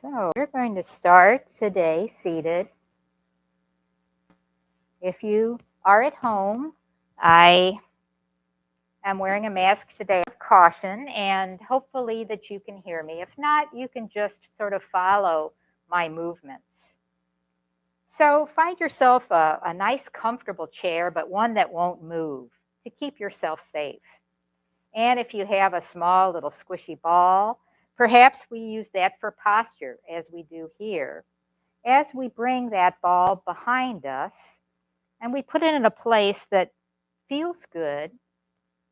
So we're going to start today seated. If you are at home, I am wearing a mask today of caution, and hopefully that you can hear me. If not, you can just sort of follow my movements. So find yourself a nice comfortable chair, but one that won't move to keep yourself safe. And if you have a small little squishy ball, perhaps we use that for posture as we do here. As we bring that ball behind us and we put it in a place that feels good,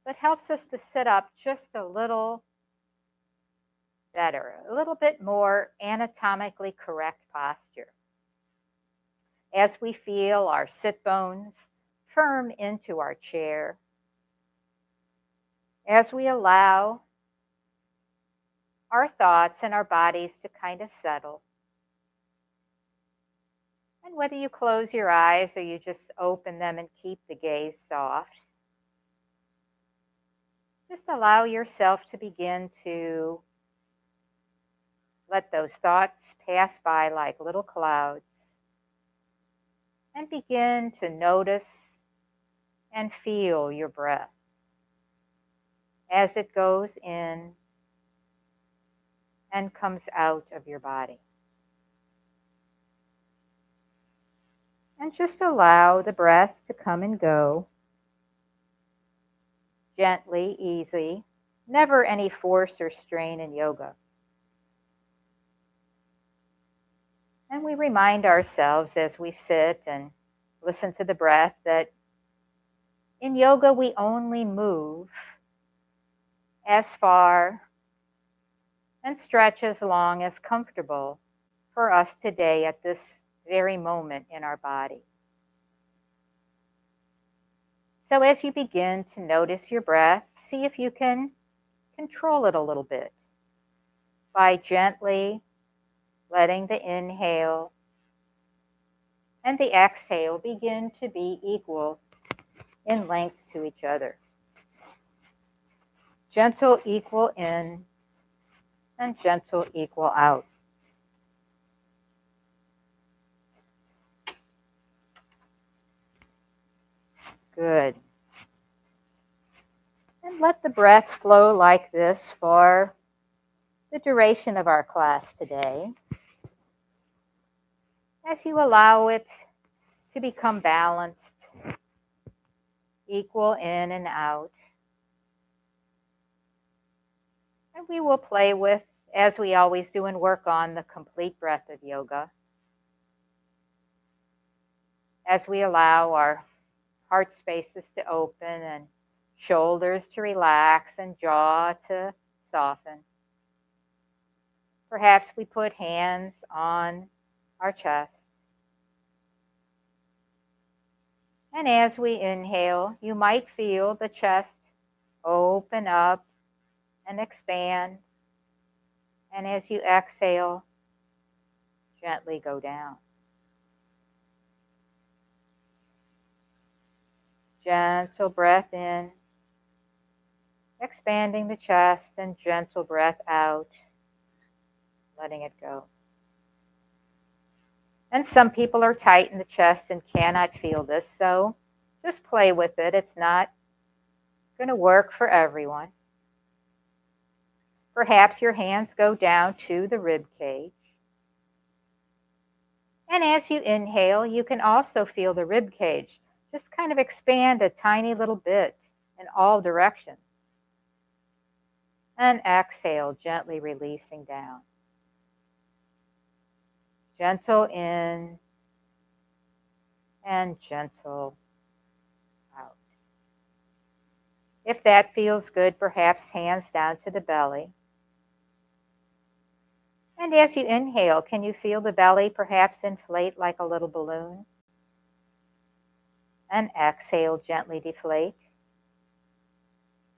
but helps us to sit up just a little better, a little bit more anatomically correct posture. As we feel our sit bones firm into our chair, as we allow our thoughts and our bodies to kind of settle. And whether you close your eyes or you just open them and keep the gaze soft, just allow yourself to begin to let those thoughts pass by like little clouds and begin to notice and feel your breath as it goes in and comes out of your body. And just allow the breath to come and go gently, easy, never any force or strain in yoga. And we remind ourselves as we sit and listen to the breath that in yoga we only move as far and stretch as long as comfortable for us today at this very moment in our body. So as you begin to notice your breath, see if you can control it a little bit by gently letting the inhale and the exhale begin to be equal in length to each other. Gentle equal in and gentle equal out. Good. And let the breath flow like this for the duration of our class today. As you allow it to become balanced, equal in and out. And we will play with, as we always do, and work on the complete breath of yoga. As we allow our heart spaces to open and shoulders to relax and jaw to soften. Perhaps we put hands on our chest. And as we inhale, you might feel the chest open up and expand. And as you exhale, gently go down. Gentle breath in, expanding the chest, and gentle breath out, letting it go. And some people are tight in the chest and cannot feel this, so just play with it. It's not going to work for everyone. Perhaps your hands go down to the rib cage. And as you inhale, you can also feel the rib cage just kind of expand a tiny little bit in all directions. And exhale, gently releasing down. Gentle in and gentle out. If that feels good, perhaps hands down to the belly. And as you inhale, can you feel the belly perhaps inflate like a little balloon? And exhale, gently deflate.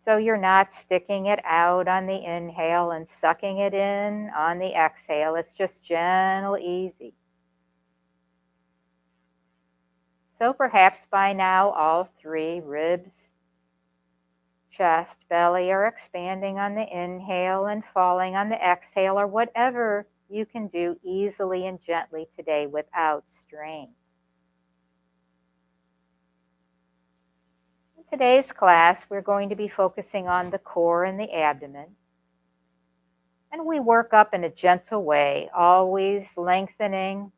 So you're not sticking it out on the inhale and sucking it in on the exhale. It's just gentle, easy. So perhaps by now all three, ribs, chest, belly, are expanding on the inhale and falling on the exhale, or whatever you can do easily and gently today without strain. In today's class, we're going to be focusing on the core and the abdomen. And we work up in a gentle way, always lengthening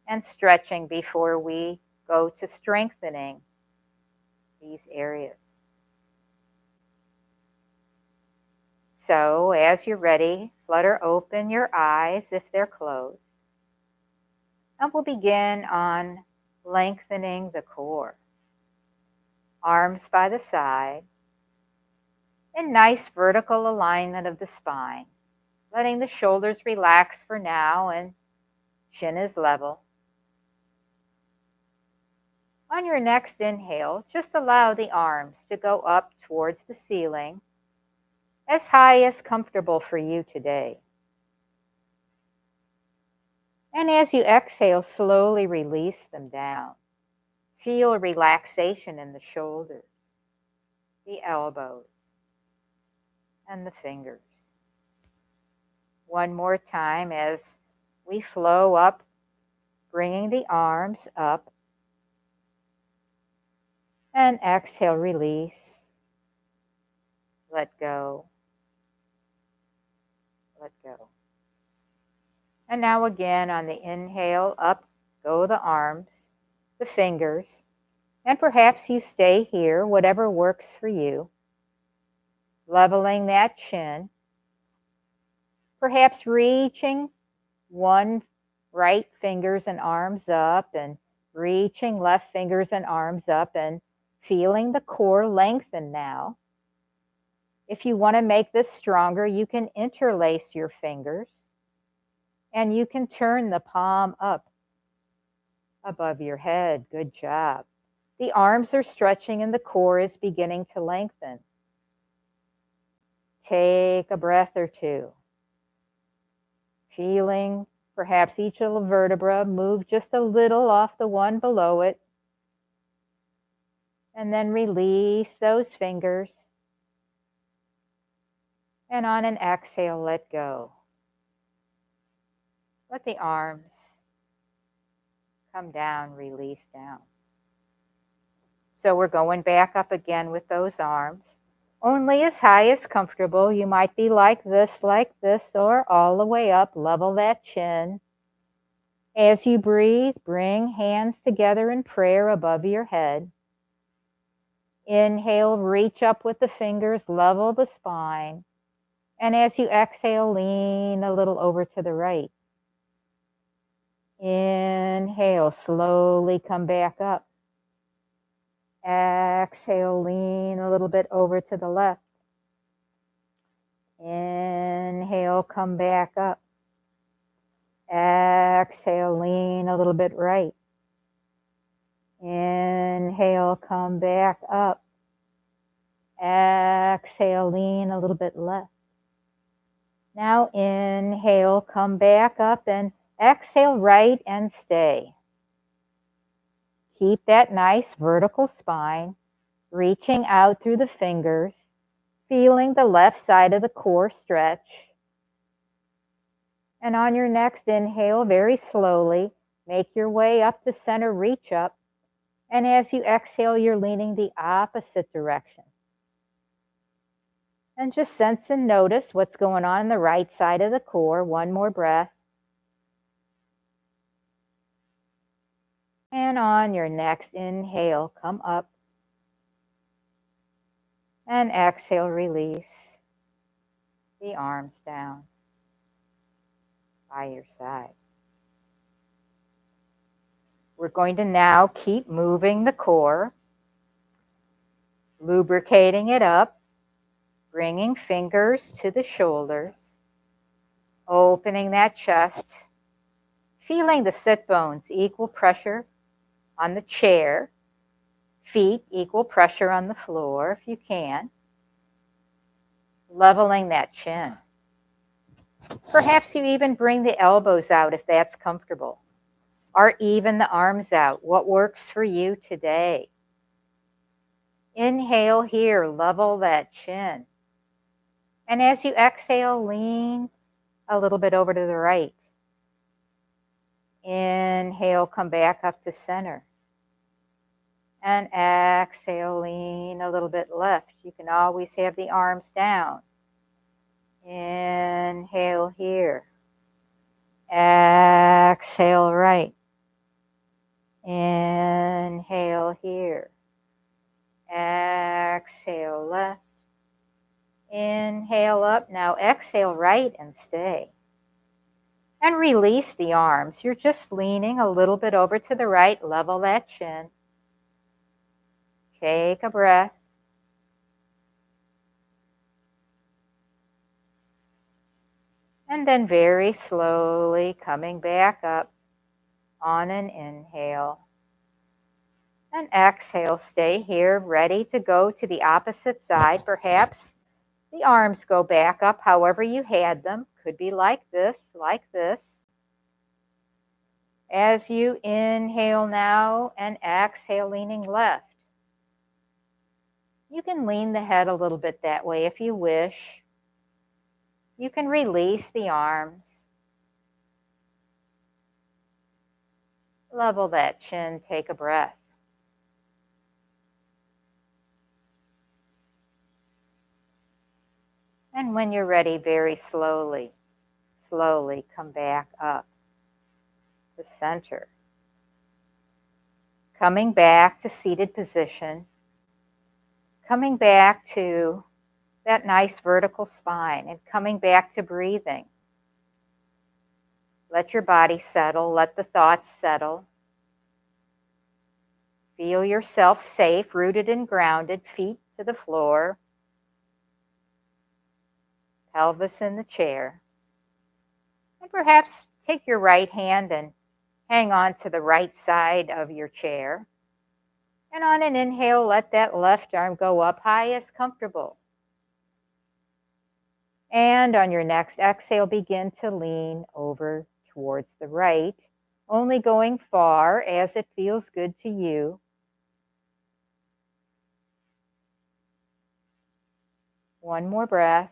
and stretching before we go to strengthening these areas. So as you're ready, flutter open your eyes if they're closed. And we'll begin on lengthening the core. Arms by the side, in nice vertical alignment of the spine, letting the shoulders relax for now and chin is level. On your next inhale, just allow the arms to go up towards the ceiling, as high as comfortable for you today. And as you exhale, slowly release them down. Feel relaxation in the shoulders, the elbows, and the fingers. One more time as we flow up, bringing the arms up. And exhale, release. Let go. Let go. And now again on the inhale, up go the arms, the fingers, and perhaps you stay here, whatever works for you. Leveling that chin. Perhaps reaching one right fingers and arms up and reaching left fingers and arms up and feeling the core lengthen now. If you want to make this stronger, you can interlace your fingers and you can turn the palm up above your head. Good job. The arms are stretching and the core is beginning to lengthen. Take a breath or two. Feeling perhaps each little vertebra move just a little off the one below it. And then release those fingers. And on an exhale, let go. Let the arms come down, release down. So we're going back up again with those arms. Only as high as comfortable. You might be like this, or all the way up. Level that chin. As you breathe, bring hands together in prayer above your head. Inhale, reach up with the fingers, level the spine. And as you exhale, lean a little over to the right. Inhale, slowly come back up. Exhale, lean a little bit over to the left. Inhale, come back up. Exhale, lean a little bit right. Inhale, come back up. Exhale, lean a little bit left. Now inhale, come back up and exhale right and stay. Keep that nice vertical spine, reaching out through the fingers, feeling the left side of the core stretch. And on your next inhale, very slowly, make your way up to center, reach up. And as you exhale, you're leaning the opposite direction. And just sense and notice what's going on the right side of the core. One more breath. And on your next inhale, come up. And exhale, release the arms down by your side. We're going to now keep moving the core, lubricating it up, bringing fingers to the shoulders, opening that chest, feeling the sit bones, equal pressure on the chair, feet, equal pressure on the floor if you can, leveling that chin. Perhaps you even bring the elbows out if that's comfortable, or even the arms out. What works for you today? Inhale here, level that chin. And as you exhale, lean a little bit over to the right. Inhale, come back up to center. And exhale, lean a little bit left. You can always have the arms down. Inhale here. Exhale right. Inhale here. Exhale left. Inhale up. Now exhale right and stay. And release the arms. You're just leaning a little bit over to the right. Level that chin. Take a breath. And then very slowly coming back up on an inhale. And exhale, stay here, ready to go to the opposite side. Perhaps the arms go back up however you had them. Could be like this, like this. As you inhale now and exhale, leaning left. You can lean the head a little bit that way if you wish. You can release the arms. Level that chin, take a breath. And when you're ready, very slowly, slowly come back up to center. Coming back to seated position. Coming back to that nice vertical spine and coming back to breathing. Let your body settle. Let the thoughts settle. Feel yourself safe, rooted and grounded, feet to the floor. Pelvis in the chair. And perhaps take your right hand and hang on to the right side of your chair. And on an inhale, let that left arm go up high as comfortable. And on your next exhale, begin to lean over towards the right, only going far as it feels good to you. One more breath.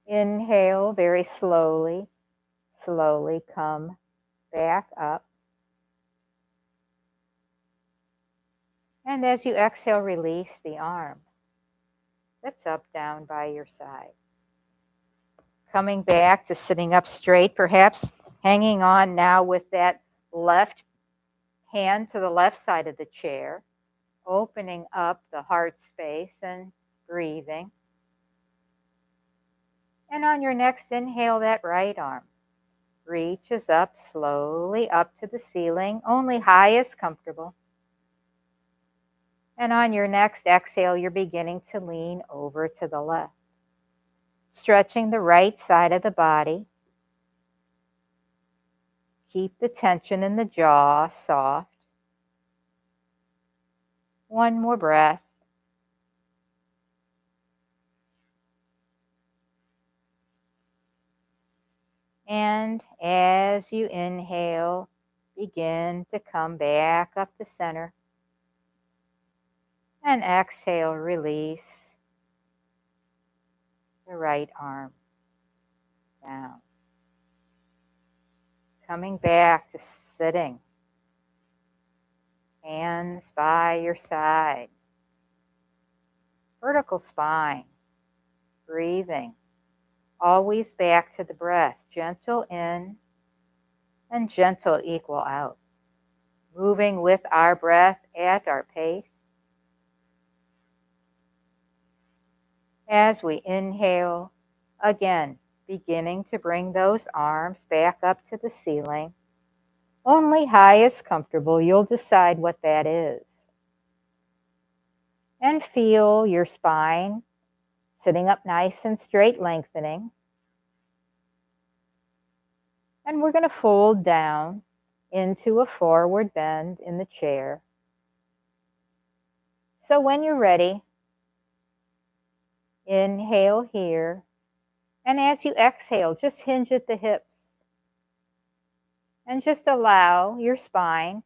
Inhale very slowly, slowly come back up. And as you exhale, release the arm that's up, down by your side. Coming back to sitting up straight, perhaps hanging on now with that left hand to the left side of the chair, opening up the heart space and breathing. And on your next inhale, that right arm reaches up slowly up to the ceiling, only high as comfortable. And on your next exhale, you're beginning to lean over to the left, stretching the right side of the body. Keep the tension in the jaw soft. One more breath. And as you inhale, begin to come back up to center. And exhale, release the right arm down. Coming back to sitting. Hands by your side. Vertical spine. Breathing. Always back to the breath. Gentle in and gentle equal out. Moving with our breath at our pace. As we inhale, again, beginning to bring those arms back up to the ceiling. Only high as comfortable. You'll decide what that is. And feel your spine sitting up nice and straight, lengthening. And we're going to fold down into a forward bend in the chair. So when you're ready, inhale here. And as you exhale, just hinge at the hips. And just allow your spine,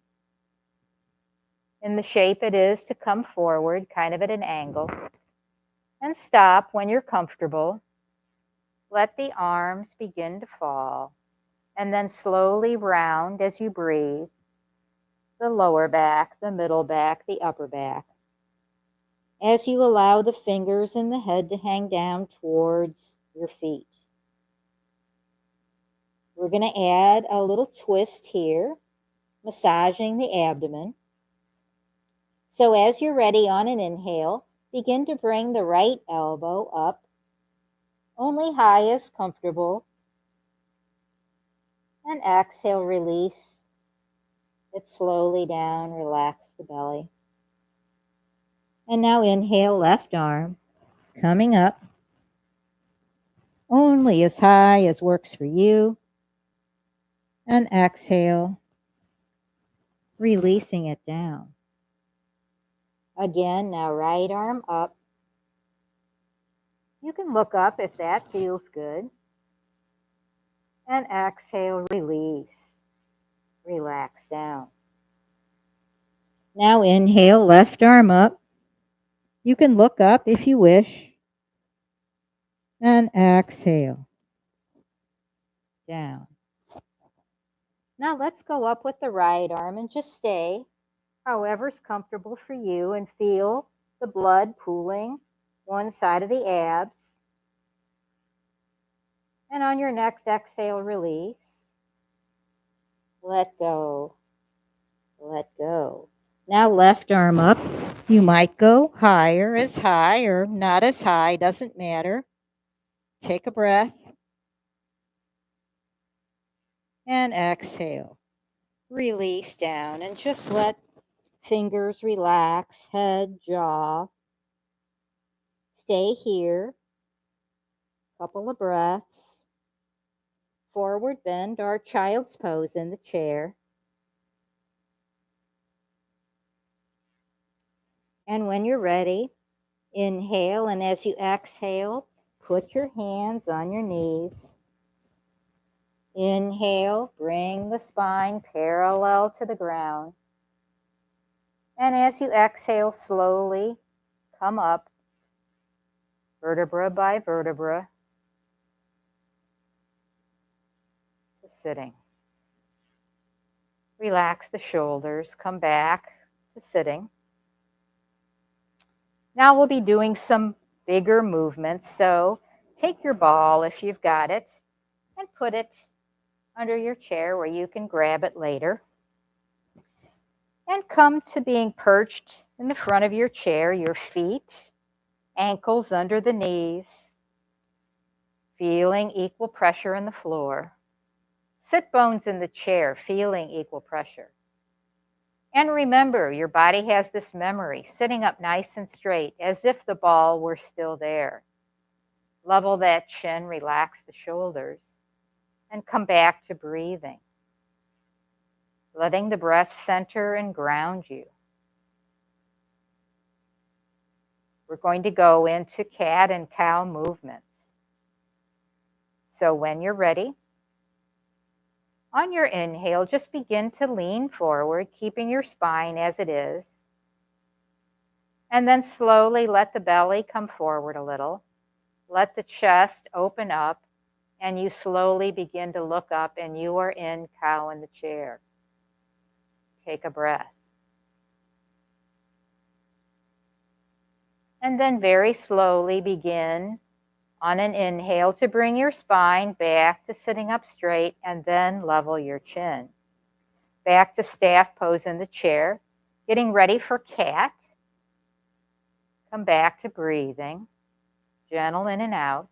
in the shape it is, to come forward, kind of at an angle. And stop when you're comfortable. let the arms begin to fall, and then slowly round as you breathe, the lower back, the middle back, the upper back. As you allow the fingers and the head to hang down towards your feet. We're going to add a little twist here, massaging the abdomen. So as you're ready on an inhale, begin to bring the right elbow up, only high as comfortable. And exhale, release it slowly down, relax the belly. And now inhale, left arm, coming up, only as high as works for you. And exhale, releasing it down. Again, now right arm up. You can look up if that feels good. And exhale, release. Relax down. Now inhale, left arm up. You can look up if you wish. And exhale. Down. Now let's go up with the right arm and just stay however's comfortable for you and feel the blood pooling one side of the abs. And on your next exhale, release. Let go. Let go. Now left arm up. You might go higher, as high or not as high, doesn't matter. Take a breath. And exhale. Release down and just let fingers relax, head, jaw. Stay here. Couple of breaths. Forward bend or child's pose in the chair. And when you're ready, inhale, and as you exhale, put your hands on your knees. Inhale, bring the spine parallel to the ground. And as you exhale, slowly come up, vertebra by vertebra, to sitting. Relax the shoulders, come back to sitting. Now we'll be doing some bigger movements, so take your ball if you've got it and put it under your chair where you can grab it later. And come to being perched in the front of your chair, your feet, ankles under the knees, feeling equal pressure in the floor. Sit bones in the chair, feeling equal pressure. And remember, your body has this memory, sitting up nice and straight, as if the ball were still there. Level that chin, relax the shoulders, and come back to breathing. Letting the breath center and ground you. We're going to go into cat and cow movements. So when you're ready, on your inhale, just begin to lean forward, keeping your spine as it is. And then slowly let the belly come forward a little. Let the chest open up, and you slowly begin to look up, and you are in cow in the chair. Take a breath. And then very slowly begin on an inhale to bring your spine back to sitting up straight, and then level your chin. Back to staff pose in the chair, getting ready for cat. Come back to breathing, gentle in and out.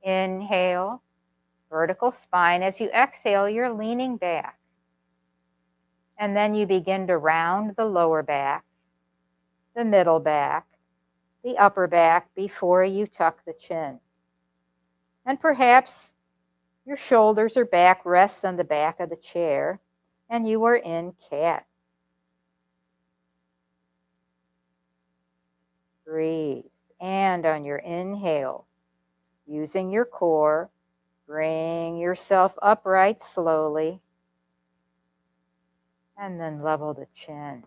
Inhale, vertical spine. As you exhale, you're leaning back. And then you begin to round the lower back, the middle back, the upper back before you tuck the chin. And perhaps your shoulders or back rests on the back of the chair, and you are in cat. Breathe. And on your inhale, using your core, bring yourself upright slowly, and then level the chin.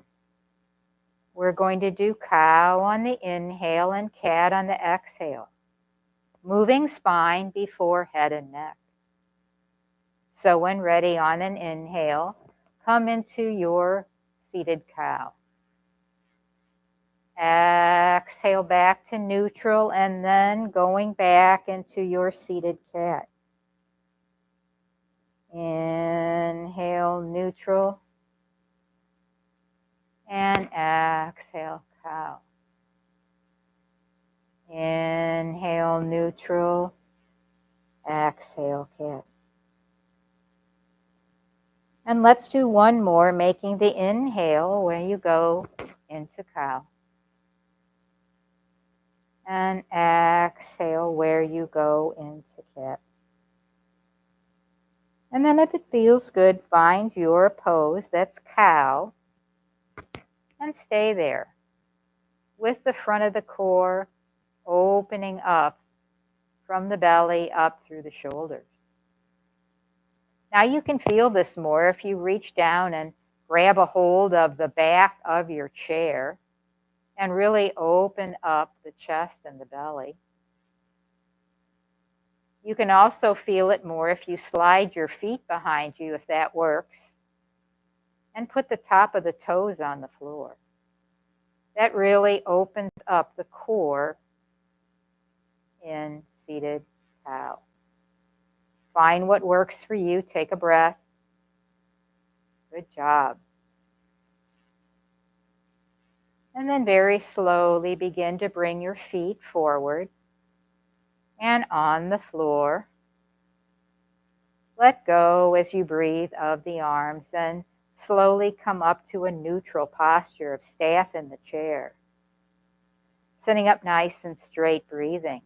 We're going to do cow on the inhale and cat on the exhale. moving spine before head and neck. So when ready on an inhale, come into your seated cow. Exhale back to neutral and then going back into your seated cat. Inhale, neutral. And exhale, cow. Inhale, neutral. Exhale, cat. And let's do one more, making the inhale where you go into cow. And exhale where you go into cat. And then if it feels good, find your pose, that's cow, and stay there with the front of the core opening up from the belly up through the shoulders. Now you can feel this more if you reach down and grab a hold of the back of your chair and really open up the chest and the belly. You can also feel it more if you slide your feet behind you, if that works, and put the top of the toes on the floor. That really opens up the core in seated cow. Find what works for you. Take a breath. Good job. And then very slowly begin to bring your feet forward and on the floor. Let go as you breathe of the arms and slowly come up to a neutral posture of staff in the chair. Sitting up nice and straight, breathing.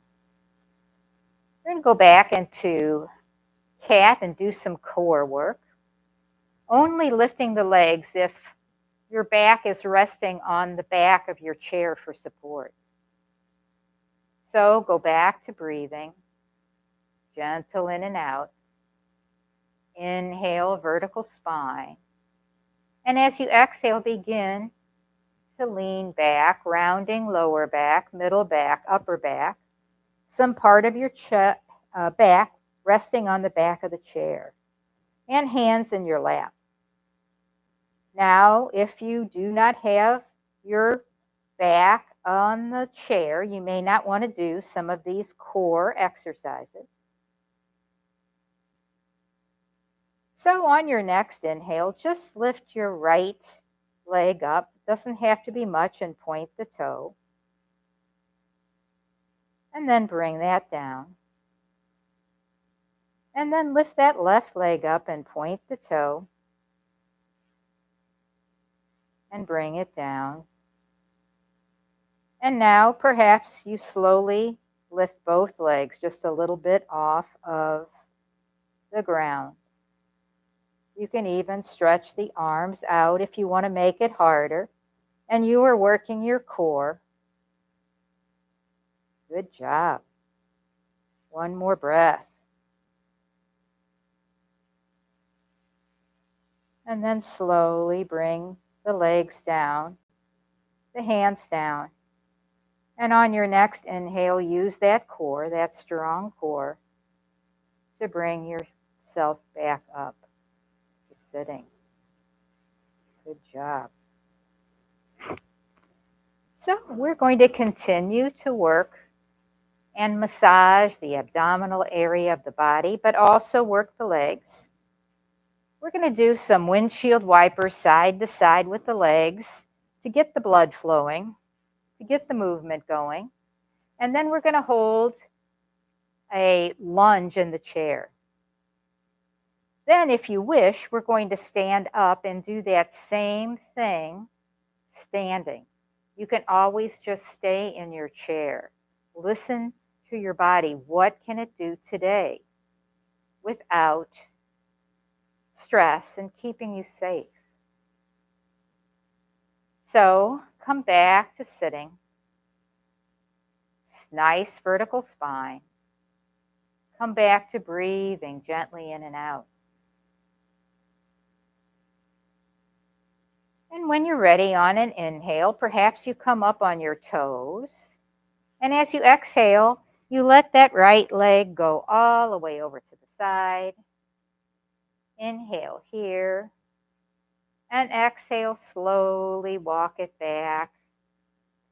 We're going to go back into cat and do some core work. Only lifting the legs if your back is resting on the back of your chair for support. So go back to breathing, gentle in and out. Inhale, vertical spine. And as you exhale, begin to lean back, rounding lower back, middle back, upper back. Some part of your back resting on the back of the chair. And hands in your lap. Now, if you do not have your back on the chair, you may not want to do some of these core exercises. So on your next inhale, just lift your right leg up. Doesn't have to be much, and point the toe. And then bring that down. And then lift that left leg up and point the toe. And bring it down. And now perhaps you slowly lift both legs just a little bit off of the ground. You can even stretch the arms out if you want to make it harder. And you are working your core. Good job. One more breath. And then slowly bring the legs down, the hands down. And on your next inhale, use that core, that strong core, to bring yourself back up to sitting. Good job. So we're going to continue to work and massage the abdominal area of the body, but also work the legs. We're going to do some windshield wipers side to side with the legs to get the blood flowing, to get the movement going. And then we're going to hold a lunge in the chair. Then, if you wish, we're going to stand up and do that same thing standing. You can always just stay in your chair. Listen to your body. What can it do today without stress and keeping you safe? So come back to sitting. Nice vertical spine. Come back to breathing gently in and out. And when you're ready on an inhale, perhaps you come up on your toes. And as you exhale, You let that right leg go all the way over to the side. Inhale here. And exhale, slowly walk it back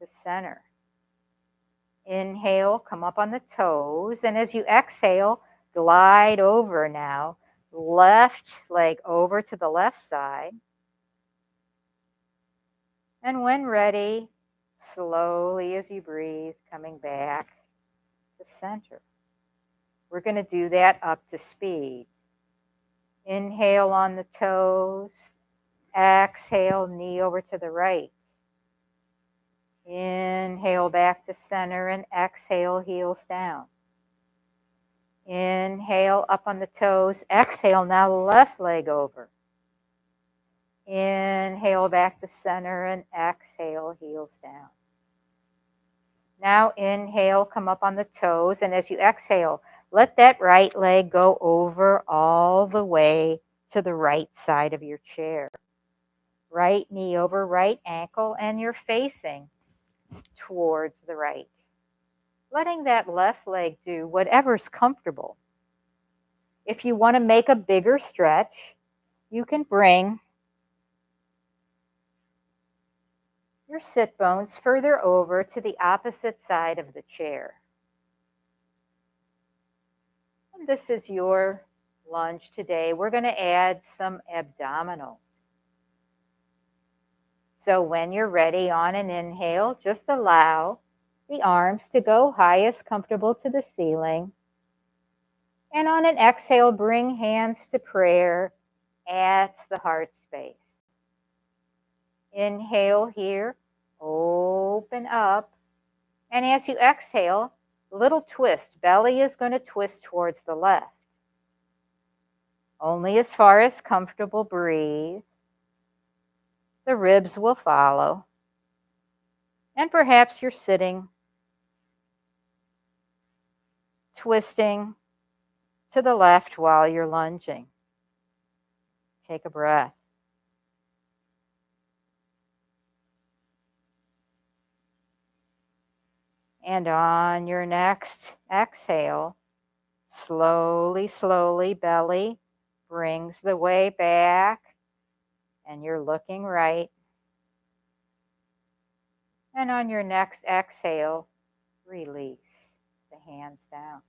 to center. Inhale, come up on the toes. And as you exhale, glide over now. Left leg over to the left side. And when ready, slowly as you breathe, coming back to center. We're going to do that up to speed. Inhale on the toes. Exhale, knee over to the right. Inhale back to center and exhale, heels down. Inhale up on the toes. Exhale, now left leg over. Inhale back to center and exhale, heels down. Now inhale, come up on the toes, and as you exhale, let that right leg go over all the way to the right side of your chair. Right knee over right ankle, and you're facing towards the right. Letting that left leg do whatever's comfortable. If you want to make a bigger stretch, you can bring your sit bones further over to the opposite side of the chair. And this is your lunge today. We're going to add some abdominals. So when you're ready on an inhale, just allow the arms to go highest comfortable to the ceiling. And on an exhale, bring hands to prayer at the heart space. Inhale here, open up. And as you exhale, little twist. Belly is going to twist towards the left. Only as far as comfortable, breathe. The ribs will follow. And perhaps you're sitting, twisting to the left while you're lunging. Take a breath. And on your next exhale, slowly, slowly, belly brings the way back, and you're looking right. And on your next exhale, release the hands down.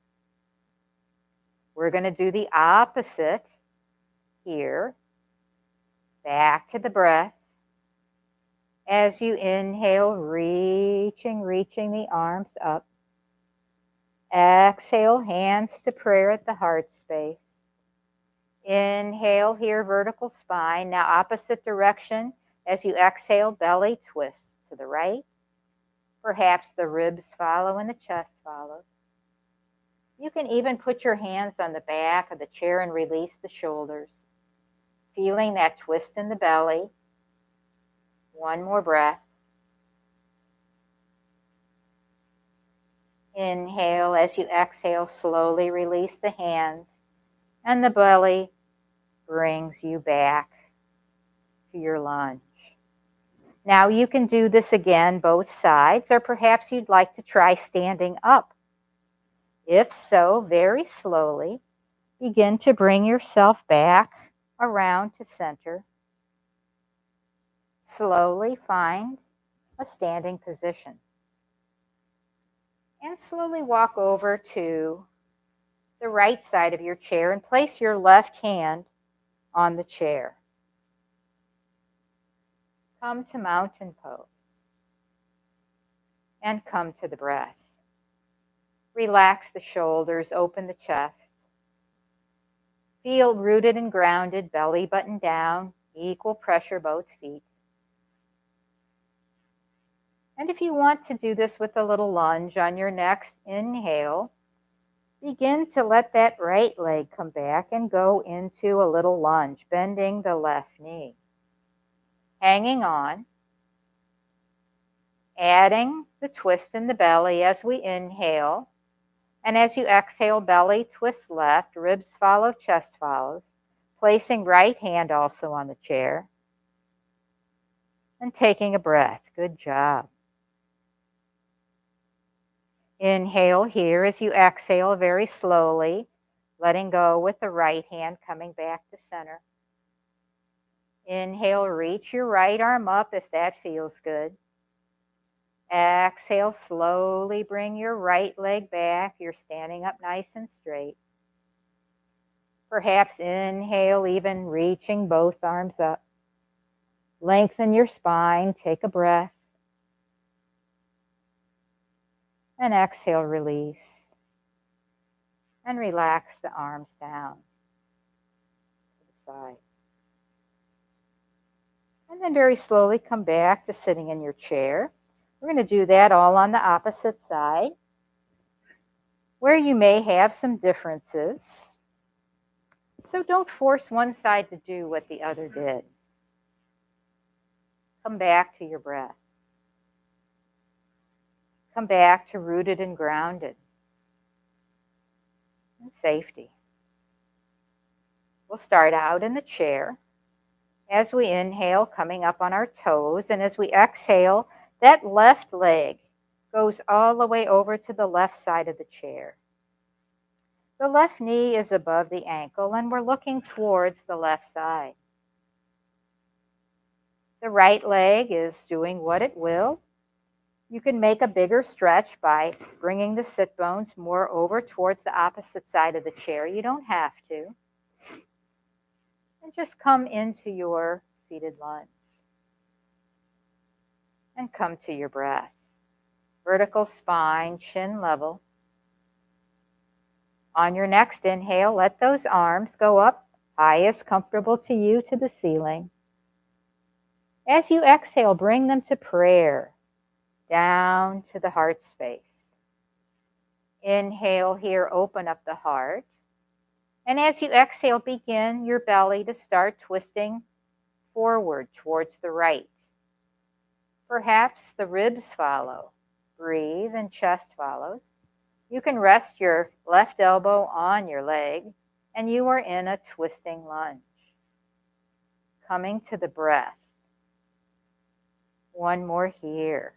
We're going to do the opposite here. Back to the breath. As you inhale, reaching the arms up. Exhale, hands to prayer at the heart space. Inhale here, vertical spine. Now opposite direction. As you exhale, belly twists to the right. Perhaps the ribs follow and the chest follows. You can even put your hands on the back of the chair and release the shoulders. Feeling that twist in the belly. One more breath. Inhale. As you exhale, slowly release the hands, and the belly brings you back to your lunge. Now you can do this again, both sides, or perhaps you'd like to try standing up. If so, very slowly, begin to bring yourself back around to center. Slowly find a standing position. And slowly walk over to the right side of your chair and place your left hand on the chair. Come to mountain pose. And come to the breath. Relax the shoulders, open the chest. Feel rooted and grounded, belly button down, equal pressure both feet. And if you want to do this with a little lunge on your next inhale, begin to let that right leg come back and go into a little lunge, bending the left knee. Hanging on, adding the twist in the belly as we inhale. And as you exhale, belly twists left, ribs follow, chest follows. Placing right hand also on the chair. And taking a breath. Good job. Inhale here as you exhale very slowly, letting go with the right hand coming back to center. Inhale, reach your right arm up if that feels good. Exhale, slowly bring your right leg back. You're standing up nice and straight. Perhaps inhale, even reaching both arms up. Lengthen your spine, take a breath. And exhale, release. And relax the arms down to the side. And then very slowly come back to sitting in your chair. We're going to do that all on the opposite side, where you may have some differences. So don't force one side to do what the other did. Come back to your breath. Come back to rooted and grounded. And safety. We'll start out in the chair. As we inhale, coming up on our toes, and as we exhale, that left leg goes all the way over to the left side of the chair. The left knee is above the ankle, and we're looking towards the left side. The right leg is doing what it will. You can make a bigger stretch by bringing the sit bones more over towards the opposite side of the chair. You don't have to. And just come into your seated lunge. And come to your breath. Vertical spine, chin level. On your next inhale, let those arms go up, highest comfortable to you, to the ceiling. As you exhale, bring them to prayer, down to the heart space. Inhale here, open up the heart. And as you exhale, begin your belly to start twisting forward towards the right. Perhaps the ribs follow. Breathe and chest follows. You can rest your left elbow on your leg, and you are in a twisting lunge. Coming to the breath. One more here.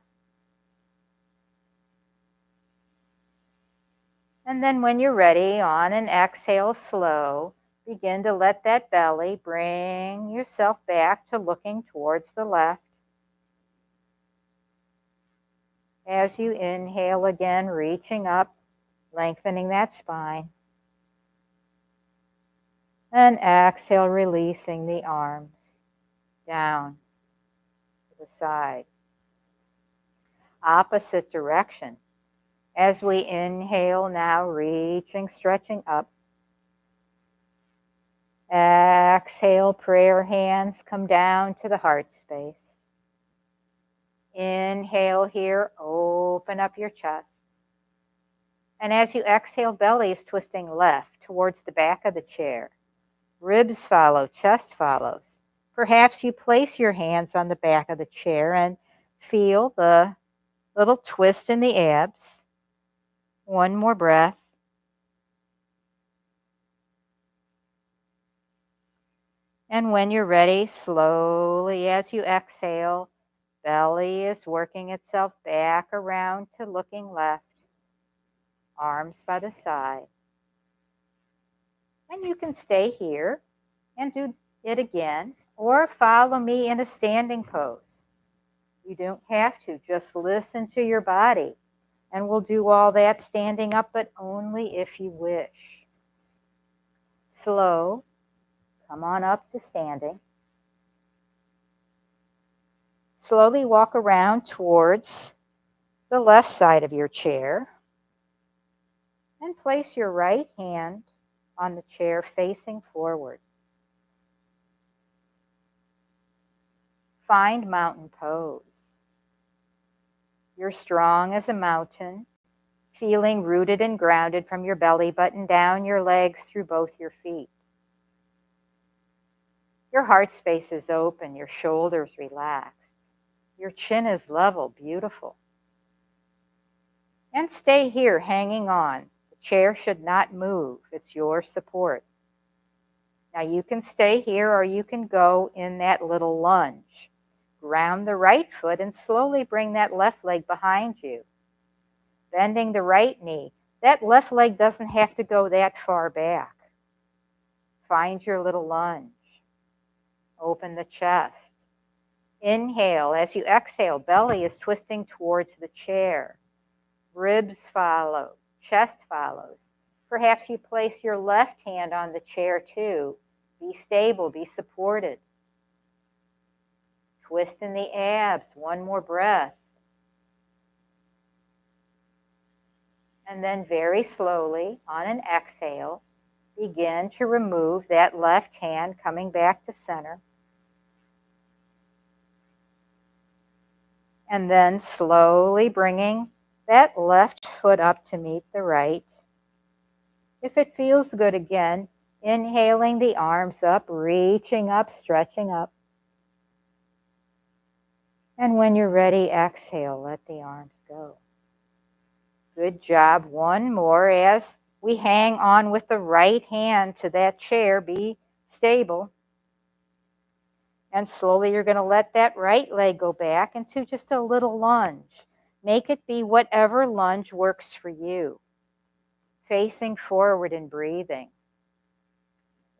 And then when you're ready, on an exhale, slow, begin to let that belly bring yourself back to looking towards the left. As you inhale again, reaching up, lengthening that spine. And exhale, releasing the arms down to the side. Opposite direction. As we inhale now, reaching, stretching up. Exhale, prayer hands come down to the heart space. Inhale here, open up your chest. And as you exhale, belly is twisting left towards the back of the chair. Ribs follow, chest follows. Perhaps you place your hands on the back of the chair and feel the little twist in the abs. One more breath. And when you're ready, slowly as you exhale, belly is working itself back around to looking left. Arms by the side. And you can stay here and do it again, or follow me in a standing pose. You don't have to, just listen to your body. And we'll do all that standing up, but only if you wish. Slow, come on up to standing. Slowly walk around towards the left side of your chair. And place your right hand on the chair facing forward. Find mountain pose. You're strong as a mountain, feeling rooted and grounded from your belly button down your legs through both your feet. Your heart space is open, your shoulders relaxed. Your chin is level, beautiful. And stay here hanging on. The chair should not move. It's your support. Now you can stay here or you can go in that little lunge. Ground the right foot and slowly bring that left leg behind you. bending the right knee. That left leg doesn't have to go that far back. Find your little lunge. Open the chest. Inhale. As you exhale, belly is twisting towards the chair. Ribs follow. Chest follows. Perhaps you place your left hand on the chair too. Be stable. Be supported. Twist in the abs. One more breath. And then very slowly, on an exhale, begin to remove that left hand, coming back to center. And then slowly bringing that left foot up to meet the right. If it feels good again, inhaling the arms up, reaching up, stretching up. And when you're ready, exhale, let the arms go. Good job. One more as we hang on with the right hand to that chair. Be stable. And slowly you're going to let that right leg go back into just a little lunge. Make it be whatever lunge works for you. Facing forward and breathing.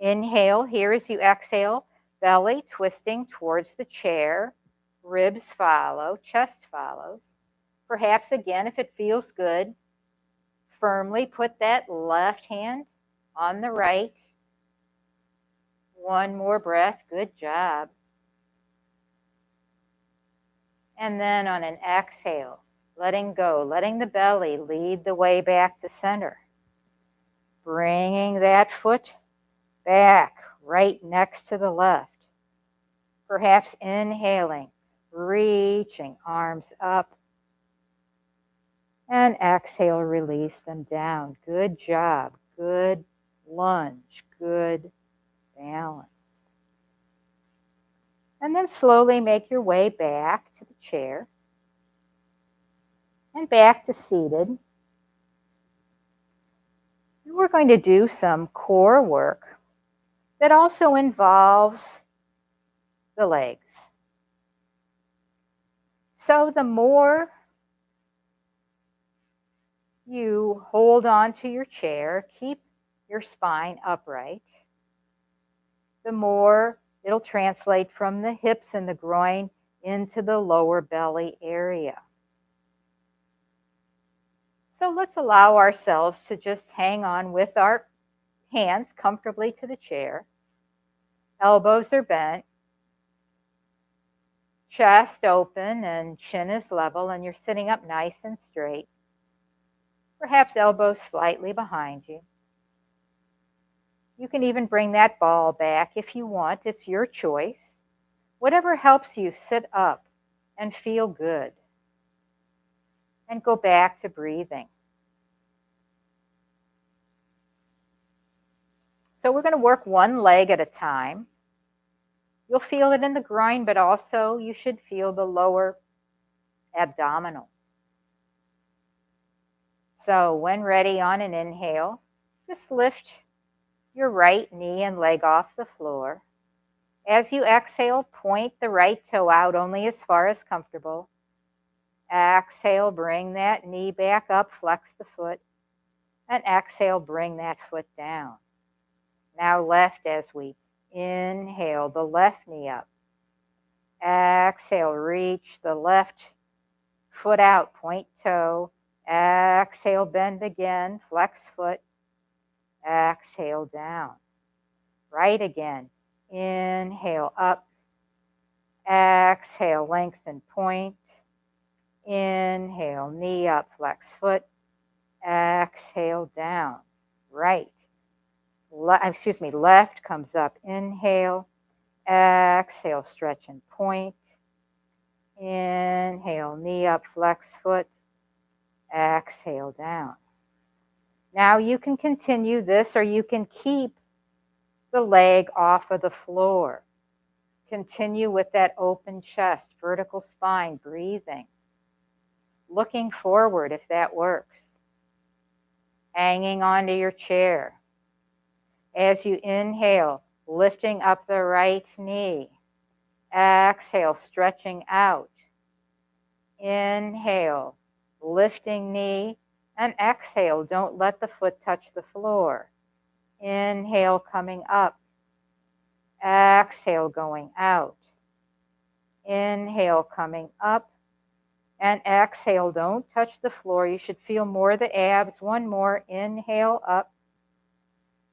Inhale here as you exhale. Belly twisting towards the chair. Ribs follow. Chest follows. Perhaps again, if it feels good, firmly put that left hand on the right. One more breath. Good job. And then on an exhale, letting go, letting the belly lead the way back to center. Bringing that foot back right next to the left. Perhaps inhaling, reaching, arms up. And exhale, release them down. Good job. Good lunge. Good balance. And then slowly make your way back to the chair. And back to seated. And we're going to do some core work that also involves the legs. So the more you hold on to your chair, keep your spine upright, the more it'll translate from the hips and the groin into the lower belly area. So let's allow ourselves to just hang on with our hands comfortably to the chair. Elbows are bent. Chest open and chin is level, and you're sitting up nice and straight. Perhaps elbows slightly behind you. You can even bring that ball back if you want. It's your choice. Whatever helps you sit up and feel good. And go back to breathing. So we're going to work one leg at a time. You'll feel it in the groin, but also you should feel the lower abdominal. So when ready, on an inhale, just lift your right knee and leg off the floor. As you exhale, point the right toe out only as far as comfortable. Exhale, bring that knee back up, flex the foot. And exhale, bring that foot down. Now left as we inhale, the left knee up. Exhale, reach the left foot out, point toe. Exhale, bend again, flex foot. Exhale, down. Right again. Inhale, up. Exhale, lengthen, point. Inhale, knee up, flex foot. Exhale, down. Right. Left comes up. Inhale. Exhale, stretch and point. Inhale, knee up, flex foot. Exhale, down. Now you can continue this, or you can keep the leg off of the floor. Continue with that open chest, vertical spine, breathing. Looking forward if that works. Hanging onto your chair. As you inhale, lifting up the right knee. Exhale, stretching out. Inhale, lifting knee, And exhale, don't let the foot touch the floor. Inhale, coming up. Exhale, going out. Inhale, coming up. And exhale, don't touch the floor. You should feel more of the abs. One more. Inhale, up.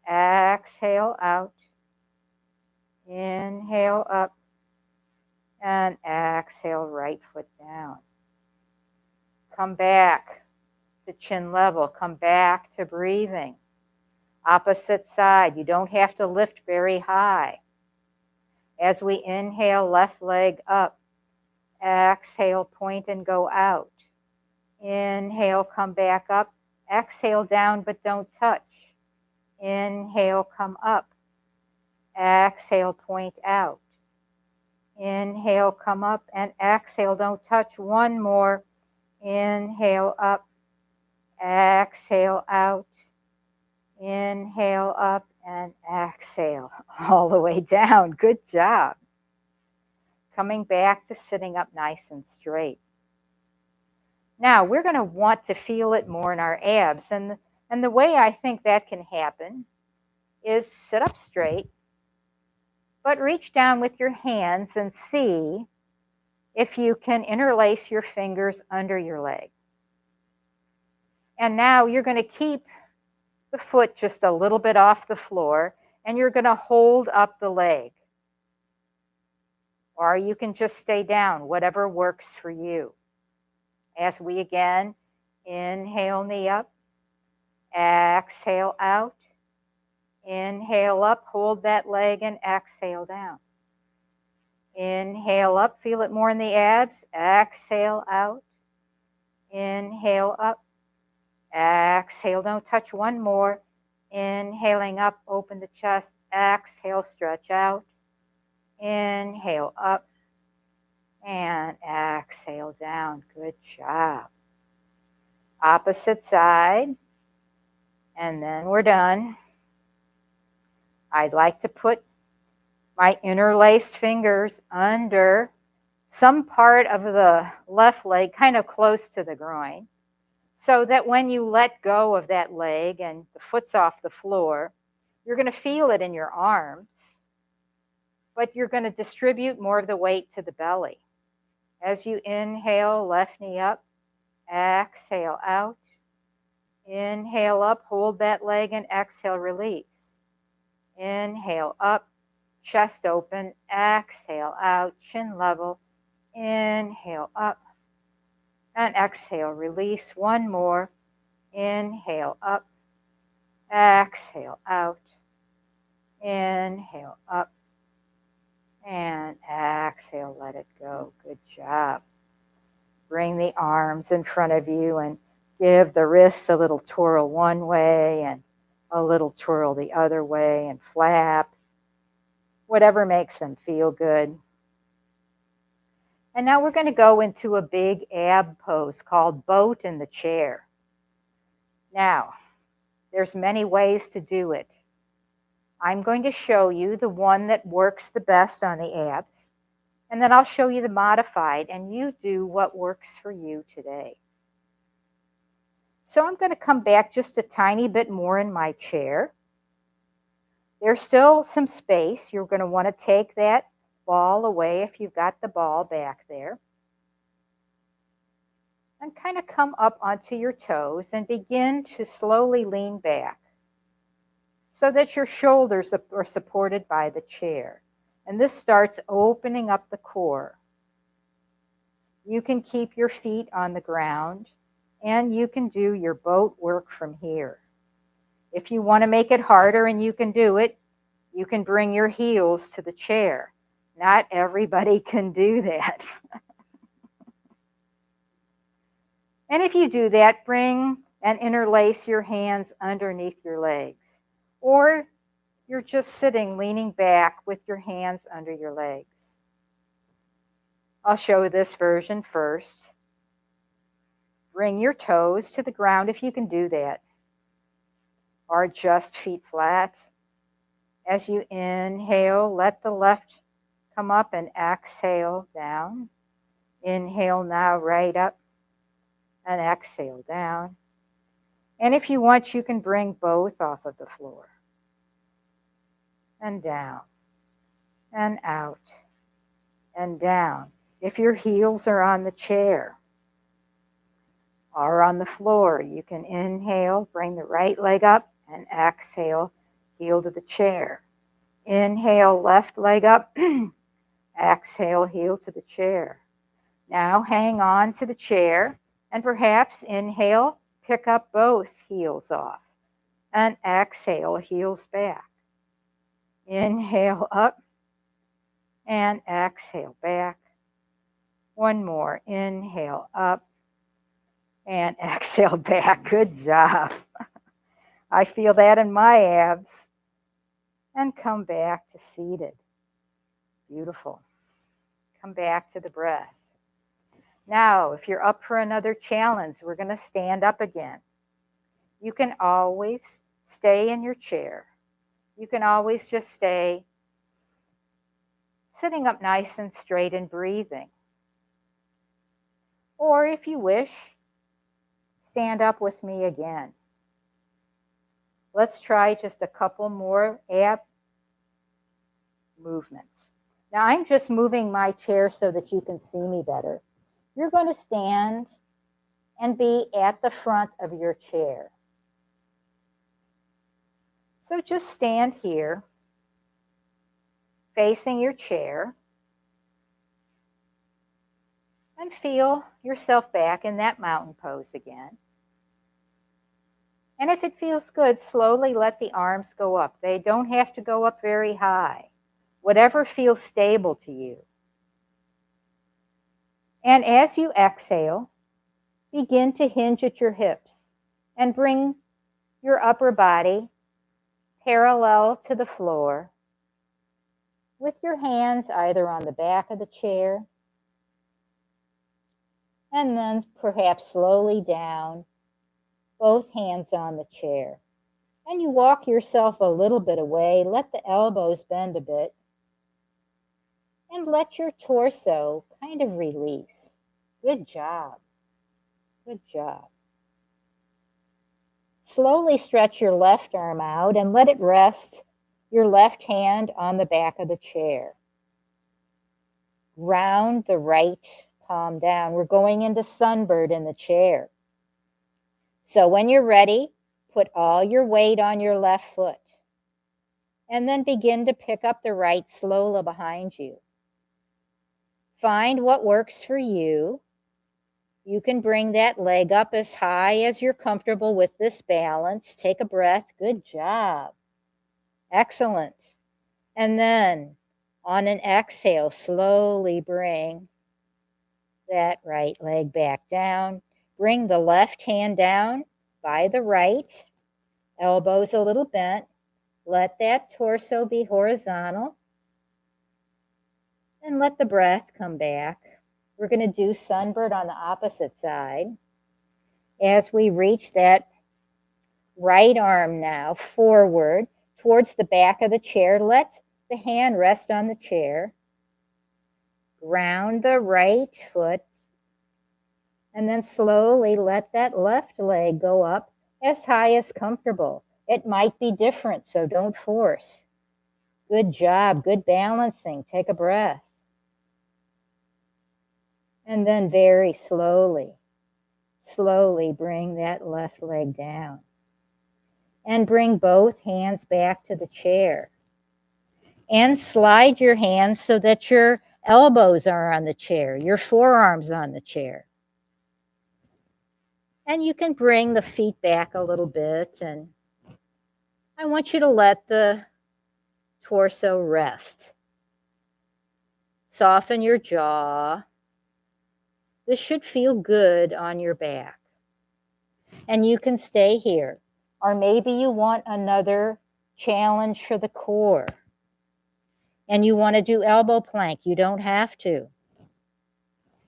Exhale, out. Inhale, up. And exhale, right foot down. Come back to chin level. Come back to breathing. Opposite side. You don't have to lift very high. As we inhale, left leg up. Exhale, point and go out. Inhale, come back up. Exhale, down, but don't touch. Inhale, come up. Exhale, point out. Inhale, come up, and exhale, don't touch. One more. Inhale, up. Exhale, out. Inhale, up, and exhale all the way down. Good job. Coming back to sitting up nice and straight. Now, we're going to want to feel it more in our abs. And the way I think that can happen is sit up straight, but reach down with your hands and see if you can interlace your fingers under your leg. And now you're going to keep the foot just a little bit off the floor, and you're going to hold up the leg. Or you can just stay down, whatever works for you. As we again inhale, knee up, exhale out, inhale up, hold that leg, and exhale down. Inhale up, feel it more in the abs, exhale out, inhale up, exhale, don't touch. One more. Inhaling up, open the chest, exhale, stretch out, inhale up, and exhale down. Good job. Opposite side. And then we're done. I'd like to put my interlaced fingers under some part of the left leg, kind of close to the groin, so that when you let go of that leg and the foot's off the floor, you're going to feel it in your arms, but you're going to distribute more of the weight to the belly. As you inhale, left knee up, exhale out, inhale up, hold that leg, and exhale, release. Inhale up, chest open, exhale out, chin level, inhale up, and exhale, release. One more. Inhale up, exhale out, inhale up, and exhale, let it go. Good job. Bring the arms in front of you and give the wrists a little twirl one way and a little twirl the other way, and flap, whatever makes them feel good. And now we're going to go into a big ab pose called boat in the chair. Now, there's many ways to do it. I'm going to show you the one that works the best on the abs, and then I'll show you the modified, and you do what works for you today. So I'm going to come back just a tiny bit more in my chair. There's still some space. You're going to want to take that ball away if you've got the ball back there. And kind of come up onto your toes and begin to slowly lean back so that your shoulders are supported by the chair. And this starts opening up the core. You can keep your feet on the ground, and you can do your boat work from here. If you want to make it harder and you can do it, you can bring your heels to the chair. Not everybody can do that. And if you do that, bring and interlace your hands underneath your legs. Or you're just sitting, leaning back with your hands under your legs. I'll show this version first. Bring your toes to the ground if you can do that. Or just feet flat. As you inhale, let the left come up and exhale down. Inhale now, right up, and exhale down. And if you want, you can bring both off of the floor. And down. And out. And down. If your heels are on the chair or on the floor, you can inhale, bring the right leg up, and exhale, heel to the chair. Inhale, left leg up. Exhale, heel to the chair. Now hang on to the chair and perhaps inhale, pick up both heels off. And exhale, heels back. Inhale up and exhale back. One more. Inhale up and exhale back. Good job. I feel that in my abs. And come back to seated. Beautiful. Come back to the breath. Now, if you're up for another challenge, we're going to stand up again. You can always stay in your chair. You can always just stay sitting up nice and straight and breathing. Or if you wish, stand up with me again. Let's try just a couple more ab movements. Now I'm just moving my chair so that you can see me better. You're going to stand and be at the front of your chair. So just stand here, facing your chair, and feel yourself back in that mountain pose again. And if it feels good, slowly let the arms go up. They don't have to go up very high. Whatever feels stable to you. And as you exhale, begin to hinge at your hips and bring your upper body parallel to the floor with your hands either on the back of the chair and then perhaps slowly down, both hands on the chair. And you walk yourself a little bit away, let the elbows bend a bit, and let your torso kind of release. Good job. Good job. Slowly stretch your left arm out and let it rest your left hand on the back of the chair. Round the right palm down. We're going into Sunbird in the chair. So when you're ready, put all your weight on your left foot. And then begin to pick up the right slowly behind you. Find what works for you. You can bring that leg up as high as you're comfortable with this balance. Take a breath. Good job. Excellent. And then on an exhale, slowly bring that right leg back down. Bring the left hand down by the right. Elbows a little bent. Let that torso be horizontal. And let the breath come back. We're going to do Sunbird on the opposite side. As we reach that right arm now forward towards the back of the chair, let the hand rest on the chair. Ground the right foot. And then slowly let that left leg go up as high as comfortable. It might be different, so don't force. Good job. Good balancing. Take a breath. And then very slowly bring that left leg down. And bring both hands back to the chair. And slide your hands so that your elbows are on the chair, your forearms on the chair. And you can bring the feet back a little bit. And I want you to let the torso rest. Soften your jaw. This should feel good on your back. And you can stay here. Or maybe you want another challenge for the core. And you want to do elbow plank. You don't have to.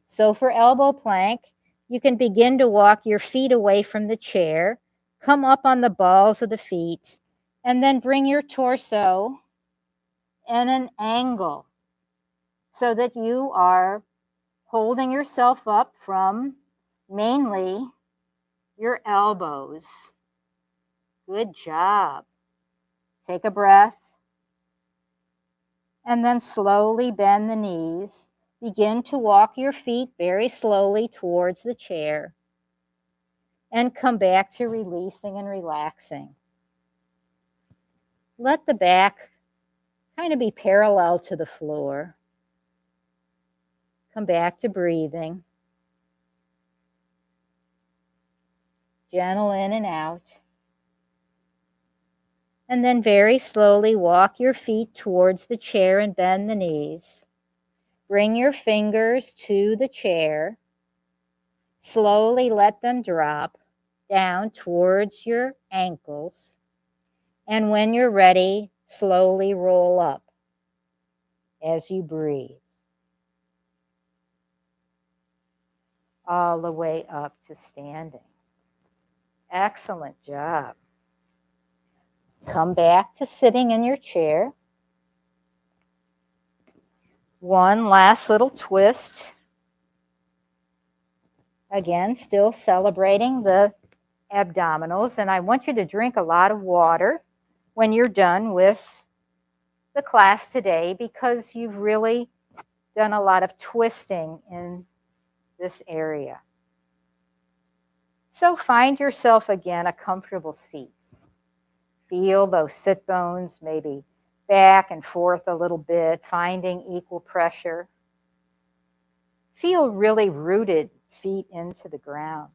So for elbow plank, you can begin to walk your feet away from the chair. Come up on the balls of the feet. And then bring your torso in an angle so that you are holding yourself up from mainly your elbows Good job. Take a breath. And then slowly bend the knees. Begin to walk your feet very slowly towards the chair. And come back to releasing and relaxing. Let the back kind of be parallel to the floor. Come back to breathing. Gentle in and out. And then very slowly walk your feet towards the chair and bend the knees. Bring your fingers to the chair. Slowly let them drop down towards your ankles. And when you're ready, slowly roll up as you breathe. All the way up to standing. Excellent job. Come back to sitting in your chair. One last little twist. Again, still celebrating the abdominals. And I want you to drink a lot of water when you're done with the class today, because you've really done a lot of twisting in this area. So find yourself again a comfortable seat. Feel those sit bones maybe back and forth a little bit, finding equal pressure. Feel really rooted feet into the ground.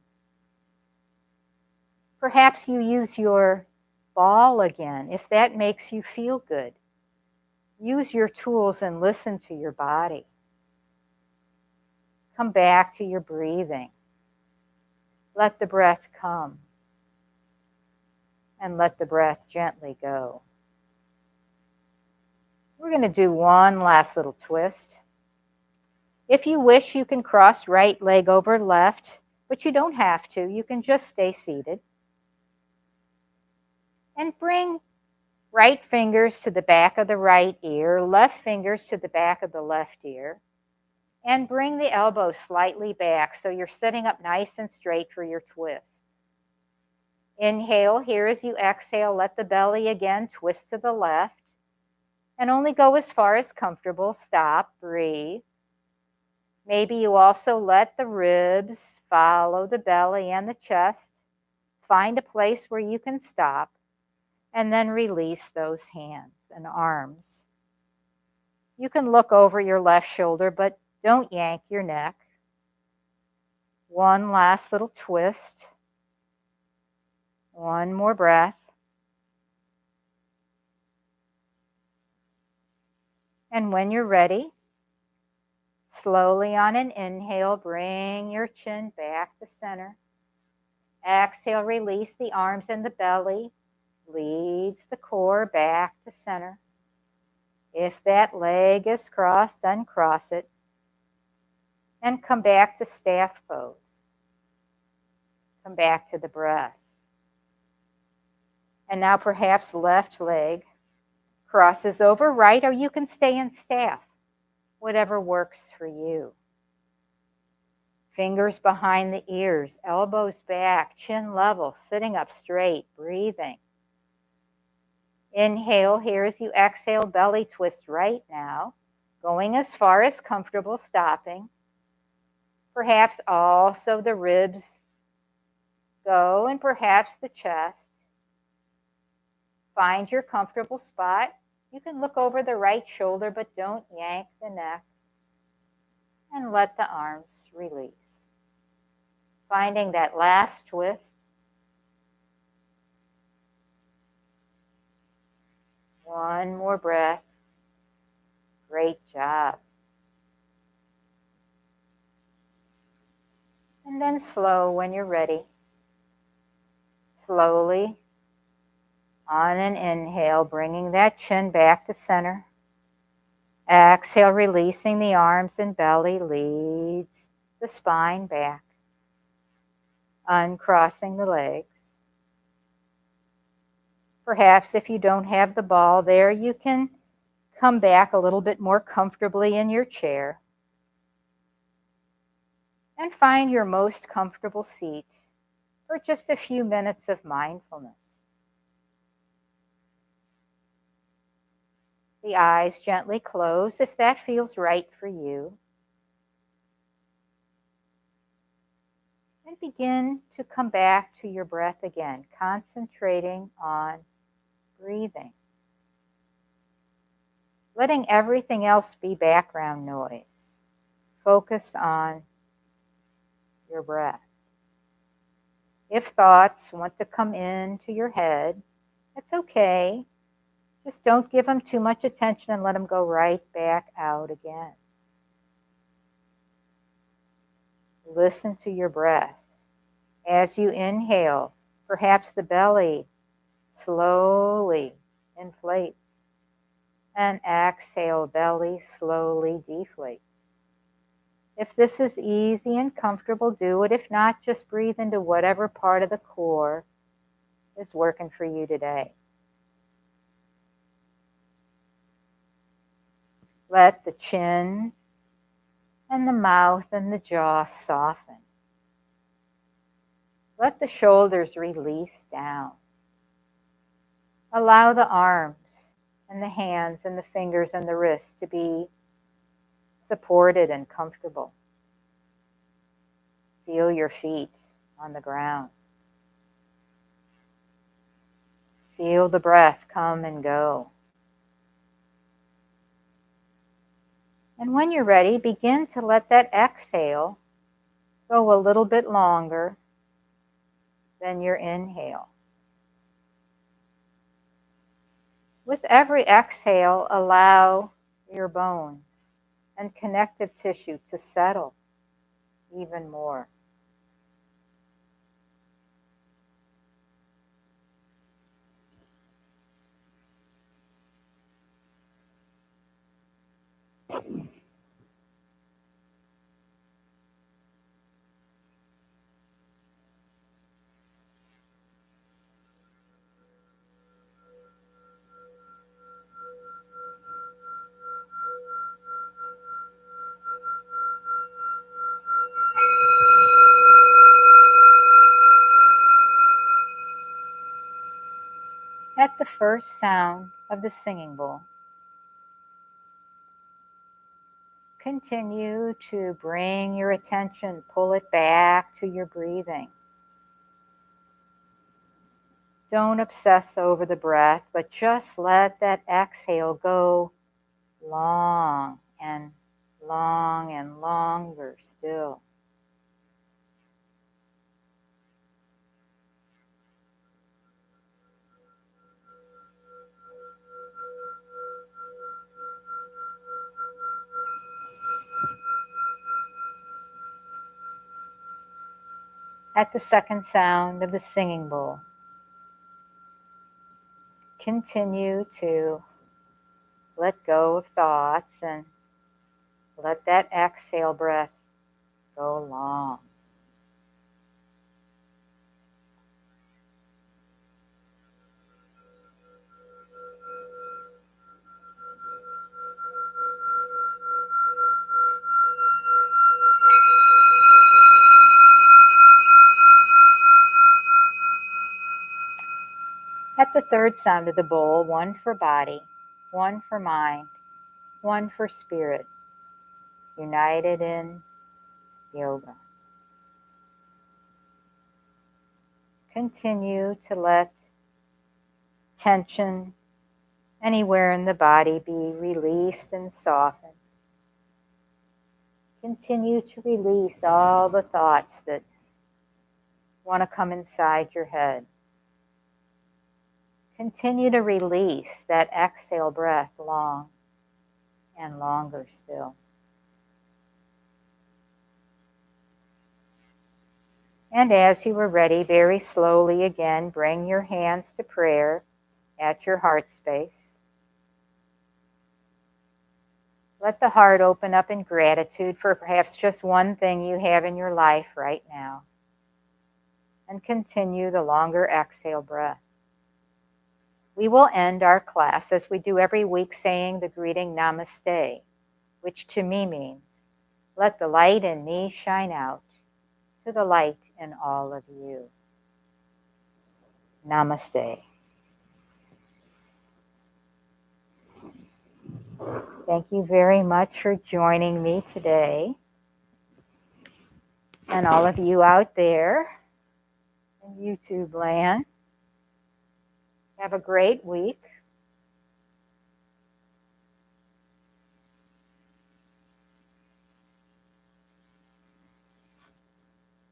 Perhaps you use your ball again if that makes you feel good. Use your tools and listen to your body. Come back to your breathing. Let the breath come. And let the breath gently go. We're going to do one last little twist. If you wish, you can cross right leg over left, but you don't have to. You can just stay seated. And bring right fingers to the back of the right ear, left fingers to the back of the left ear, and bring the elbows slightly back so you're sitting up nice and straight for your twist. Inhale here as you exhale. Let the belly again twist to the left. And only go as far as comfortable. Stop, breathe. Maybe you also let the ribs follow the belly and the chest. Find a place where you can stop. And then release those hands and arms. You can look over your left shoulder, but don't yank your neck. One last little twist. One more breath. And when you're ready, slowly on an inhale, bring your chin back to center. Exhale, release the arms and the belly. Leads the core back to center. If that leg is crossed, uncross it. And come back to staff pose. Come back to the breath. And now perhaps left leg crosses over right, or you can stay in staff. Whatever works for you. Fingers behind the ears, elbows back, chin level, sitting up straight, breathing. Inhale here as you exhale, belly twist right now, going as far as comfortable, stopping. Perhaps also the ribs go, and perhaps the chest. Find your comfortable spot. You can look over the right shoulder, but don't yank the neck. And let the arms release. Finding that last twist. One more breath. Great job. And then slow when you're ready. Slowly, on an inhale, bringing that chin back to center. Exhale, releasing the arms and belly, leads the spine back. Uncrossing the legs. Perhaps if you don't have the ball there, you can come back a little bit more comfortably in your chair. And find your most comfortable seat for just a few minutes of mindfulness. The eyes gently close if that feels right for you. And begin to come back to your breath again, concentrating on breathing. Letting everything else be background noise. Focus on your breath. If thoughts want to come into your head, that's okay. Just don't give them too much attention and let them go right back out again. Listen to your breath. As you inhale, perhaps the belly slowly inflates, and exhale, belly slowly deflates. If this is easy and comfortable, do it. If not, just breathe into whatever part of the core is working for you today. Let the chin and the mouth and the jaw soften. Let the shoulders release down. Allow the arms and the hands and the fingers and the wrists to be supported and comfortable. Feel your feet on the ground. Feel the breath come and go. And when you're ready, begin to let that exhale go a little bit longer than your inhale. With every exhale, allow your bones and connective tissue to settle even more. At the first sound of the singing bowl, continue to bring your attention, pull it back to your breathing. Don't obsess over the breath, but just let that exhale go long and longer still. At the second sound of the singing bowl, continue to let go of thoughts and let that exhale breath go long. At the third sound of the bowl, one for body, one for mind, one for spirit, united in yoga. Continue to let tension anywhere in the body be released and softened. Continue to release all the thoughts that want to come inside your head. Continue to release that exhale breath long and longer still. And as you are ready, very slowly again, bring your hands to prayer at your heart space. Let the heart open up in gratitude for perhaps just one thing you have in your life right now. And continue the longer exhale breath. We will end our class as we do every week saying the Greeting Namaste, which to me means, let the light in me shine out to the light in all of you. Namaste. Thank you very much for joining me today. And all of you out there in YouTube land, have a great week.